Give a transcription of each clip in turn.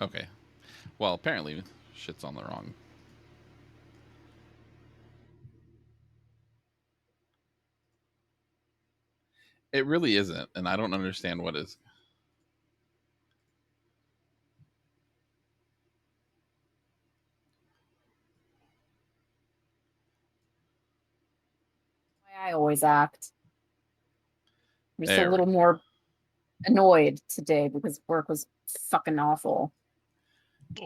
Okay. Well, apparently shit's on the wrong. It really isn't, and I don't understand what is. I always act. I'm just a There we little go. more annoyed today because work was fucking awful.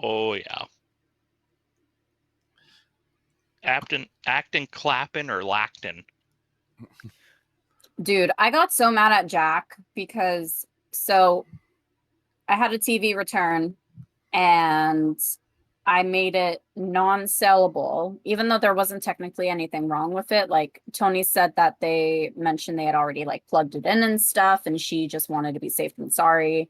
Oh yeah. Acting, clapping, or lactin'. Dude, I got so mad at Jack because I had a TV return and I made it non-sellable, even though there wasn't technically anything wrong with it. Like Tony said that they mentioned they had already like plugged it in and stuff, and she just wanted to be safe than sorry.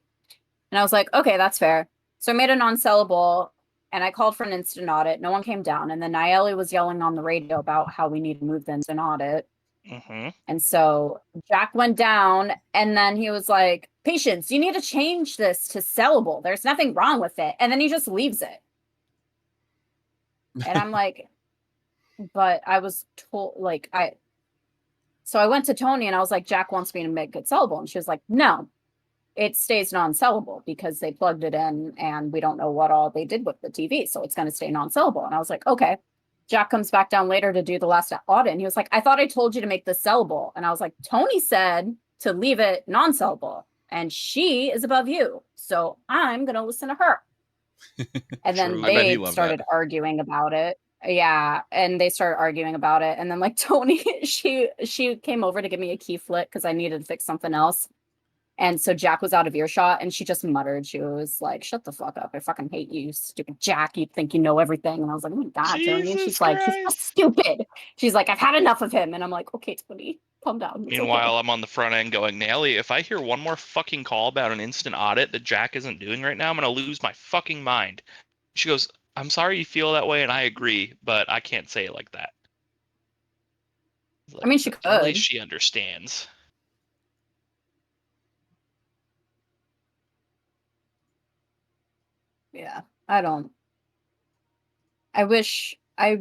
And I was like, okay, that's fair. So I made it non-sellable and I called for an instant audit. No one came down. And then Nayeli was yelling on the radio about how we need to move the instant audit. Mm-hmm. And so Jack went down and then he was like, Patience, you need to change this to sellable. There's nothing wrong with it. And then he just leaves it. And I'm like, but I was told, like, so I went to Tony and I was like, Jack wants me to make it sellable. And she was like, no, it stays non-sellable because they plugged it in and we don't know what all they did with the TV. So it's going to stay non-sellable. And I was like, okay. Jack comes back down later to do the last audit. And he was like, I thought I told you to make this sellable. And I was like, Tony said to leave it non-sellable. And she is above you. So I'm going to listen to her. And then they started arguing about it. Yeah. And they started arguing about it. And then like Tony, she came over to give me a key flip because I needed to fix something else. And so Jack was out of earshot and she just muttered. She was like, shut the fuck up. I fucking hate you, stupid Jack. You think you know everything. And I was like, oh my God, Tony. And she's like, he's so stupid. She's like, I've had enough of him. And I'm like, okay, Tony, calm down. It's Meanwhile, okay. I'm on the front end going, Nelly, if I hear one more fucking call about an instant audit that Jack isn't doing right now, I'm going to lose my fucking mind. She goes, I'm sorry you feel that way, and I agree, but I can't say it like that. Like, I mean, she could. At least she understands. Yeah, I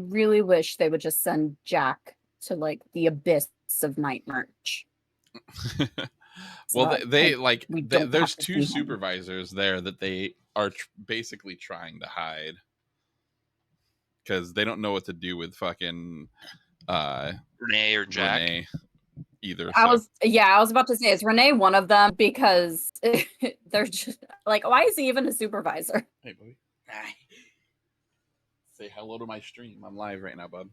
really wish they would just send Jack to like the abyss of night merch. Well, so there's two supervisors there that they are basically trying to hide because they don't know what to do with fucking Renee or Jack. Renee either. I was about to say, is Renee one of them? Because they're just like, why is he even a supervisor? Hey, buddy. Say hello to my stream. I'm live right now, bud.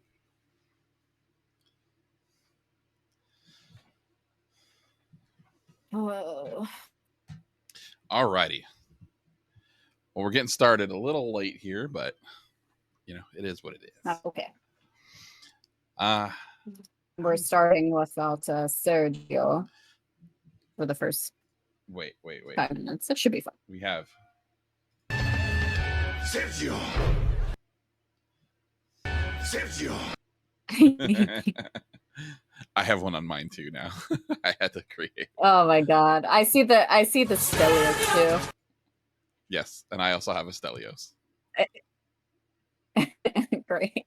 Oh. Alrighty. Well, we're getting started a little late here, but you know, it is what it is. Okay. We're starting without Sergio for the first wait 5 minutes. It should be fun. We have Sergio. I have one on mine too now. I had to create. Oh my God. I see the Stelios too. Yes, and I also have a Stelios. Great.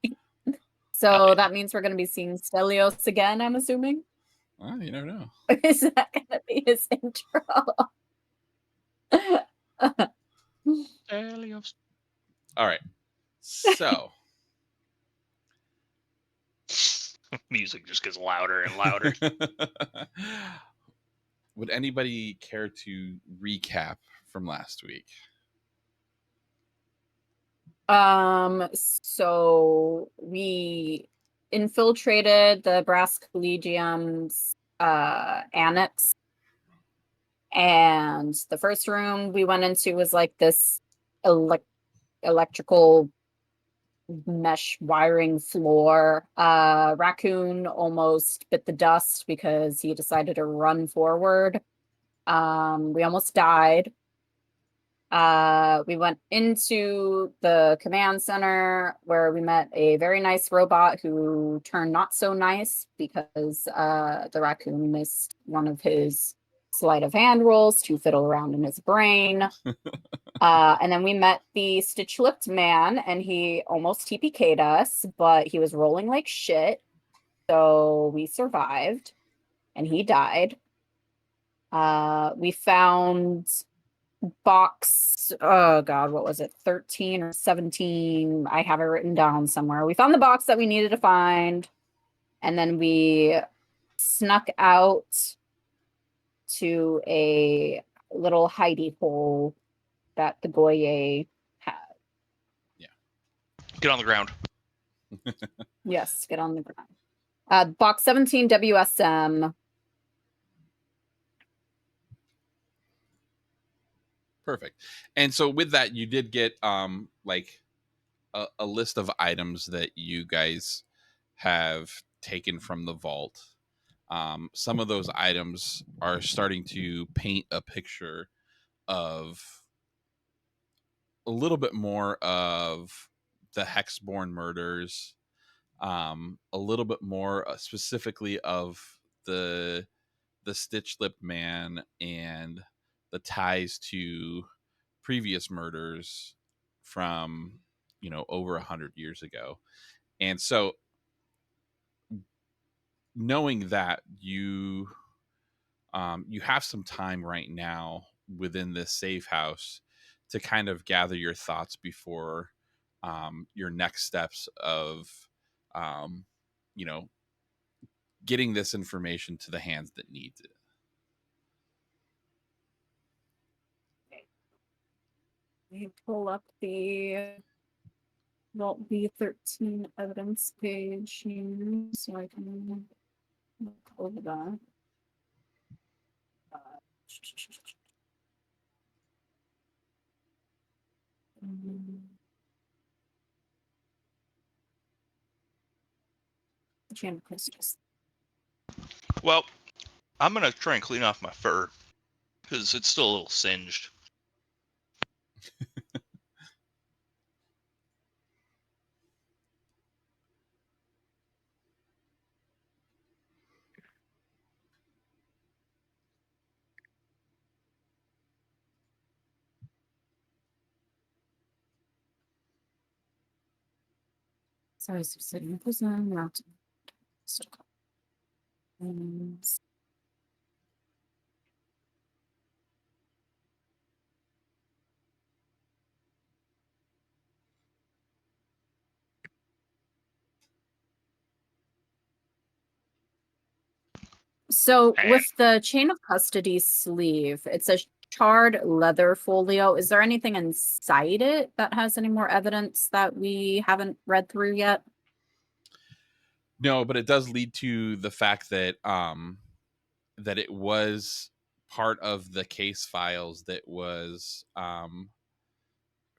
So that means we're going to be seeing Stelios again, I'm assuming? Well, you never know. Is that going to be his intro? Stelios. All right. So. Music just gets louder and louder. Would anybody care to recap from last week? So we infiltrated the Brass Collegium's annex, and the first room we went into was like this electrical mesh wiring floor. Raccoon almost bit the dust because he decided to run forward. We almost died. We went into the command center where we met a very nice robot who turned not so nice because the raccoon missed one of his sleight of hand rolls to fiddle around in his brain. And then we met the stitch-lipped man, and he almost TPK'd us, but he was rolling like shit. So we survived, and he died. We found box, oh god, what was it? 13 or 17. I have it written down somewhere. We found the box that we needed to find, and then we snuck out to a little hidey hole that the Goye had. Get on the ground. Yes, get on the ground. Box 17 WSM. Perfect. And so with that, you did get like a list of items that you guys have taken from the vault. Some of those items are starting to paint a picture of a little bit more of the Hexborn murders, a little bit more specifically of the stitch lipped man and the ties to previous murders from over 100 years ago. And so knowing that you have some time right now within this safe house to kind of gather your thoughts before your next steps of um, you know getting this information to the hands that need it. We pull up the Vault B13 evidence page here, so I can look over that. Chain of custody. Well, I'm gonna try and clean off my fur because it's still a little singed. Sorry, so sitting in prison, not and so with the chain of custody sleeve, it's a charred leather folio. Is there anything inside it that has any more evidence that we haven't read through yet? No, but it does lead to the fact that that it was part of the case files that was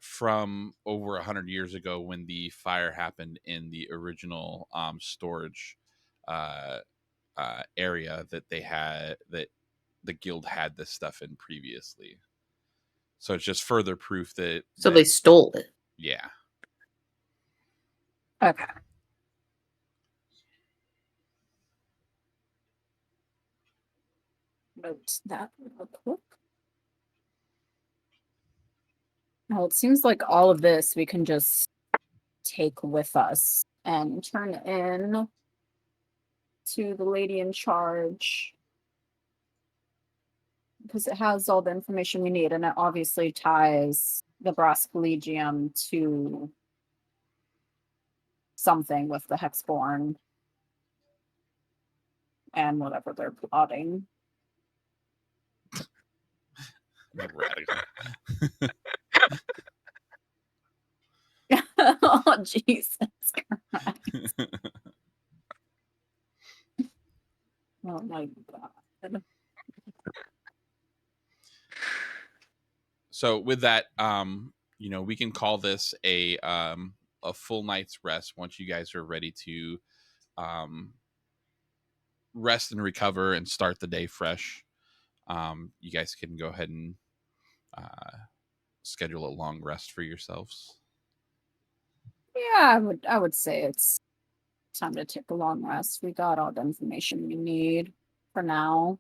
from over 100 years ago when the fire happened in the original storage area that they had, that the guild had this stuff in previously. So it's just further proof that they stole it. Yeah. Okay. Note that real quick. Now it seems like all of this we can just take with us and turn in to the lady in charge, because it has all the information we need, and it obviously ties the Brass Collegium to something with the Hexborn and whatever they're plotting. Radical. Oh, Jesus Christ. Oh my God. So with that, we can call this a full night's rest once you guys are ready to rest and recover and start the day fresh. You guys can go ahead and schedule a long rest for yourselves. Yeah, I would say it's time to take a long rest. We got all the information we need for now.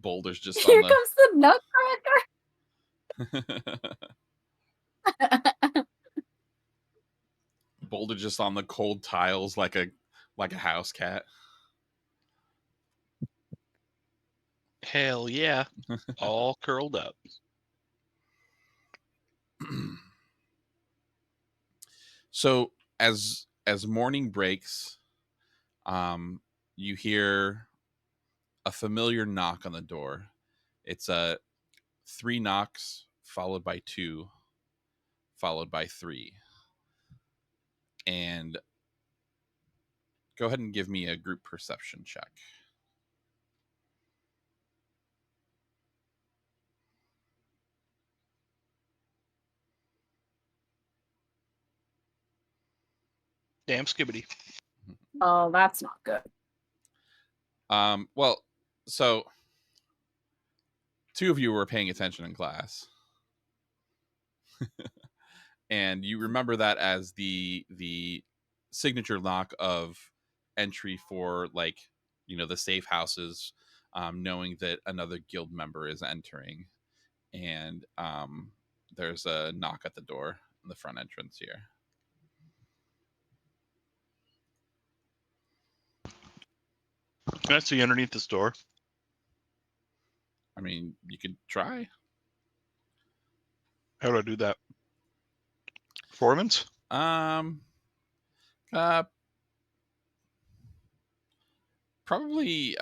Boulder's just Here on comes the the Boulder just on the cold tiles like a house cat. Hell yeah. All curled up. So as morning breaks, you hear a familiar knock on the door. It's 3 knocks followed by 2 followed by 3. And go ahead and give me a group perception check. Damn skibbity. Oh, that's not good. Well, so 2 of you were paying attention in class. And you remember that as the signature knock of entry for, like, the safe houses, knowing that another guild member is entering. And there's a knock at the door in the front entrance here. Can I see underneath this door? I mean, you could try. How do I do that? Performance? Um probably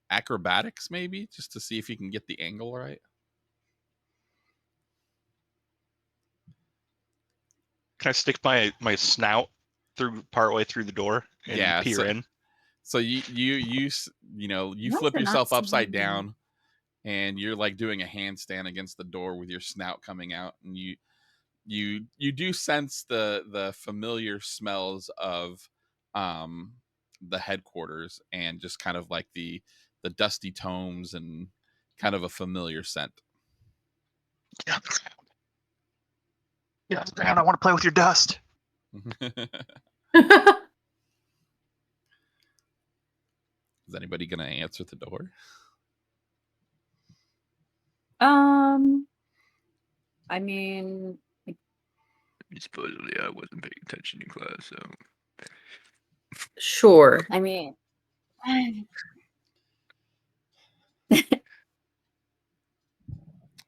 acrobatics, maybe, just to see if you can get the angle right. Can I stick my snout through partway through the door and Yeah, peer in? so you Why flip is it not yourself upside seeing me? down, and you're like doing a handstand against the door with your snout coming out, and you do sense the familiar smells of the headquarters, and just kind of like the dusty tomes, and kind of a familiar scent. Get on the ground. Get on the ground. I want to play with your dust. Is anybody gonna answer the door? I mean, Supposedly, I wasn't paying attention in class, so. Sure. I mean,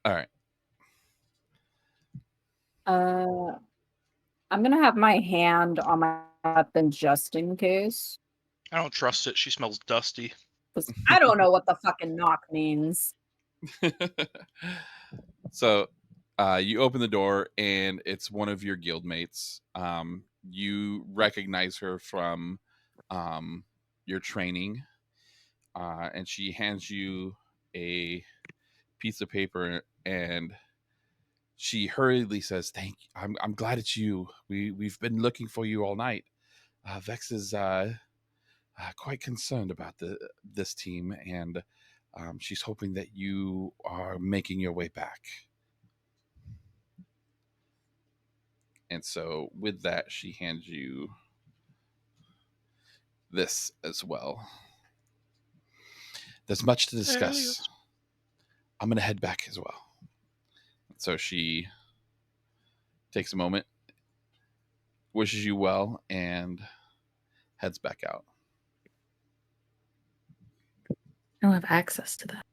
All right. I'm gonna have my hand on my weapon just in case. I don't trust it. She smells dusty. 'Cause I don't know what the fucking knock means. So you open the door, and it's one of your guildmates. You recognize her from your training, and she hands you a piece of paper, and she hurriedly says, "Thank you. I'm glad it's you. We've been looking for you all night. Vex is quite concerned about this team, and she's hoping that you are making your way back." And so with that, she hands you this as well. There's much to discuss. I'm going to head back as well. So she takes a moment, wishes you well, and heads back out. I don't have access to that.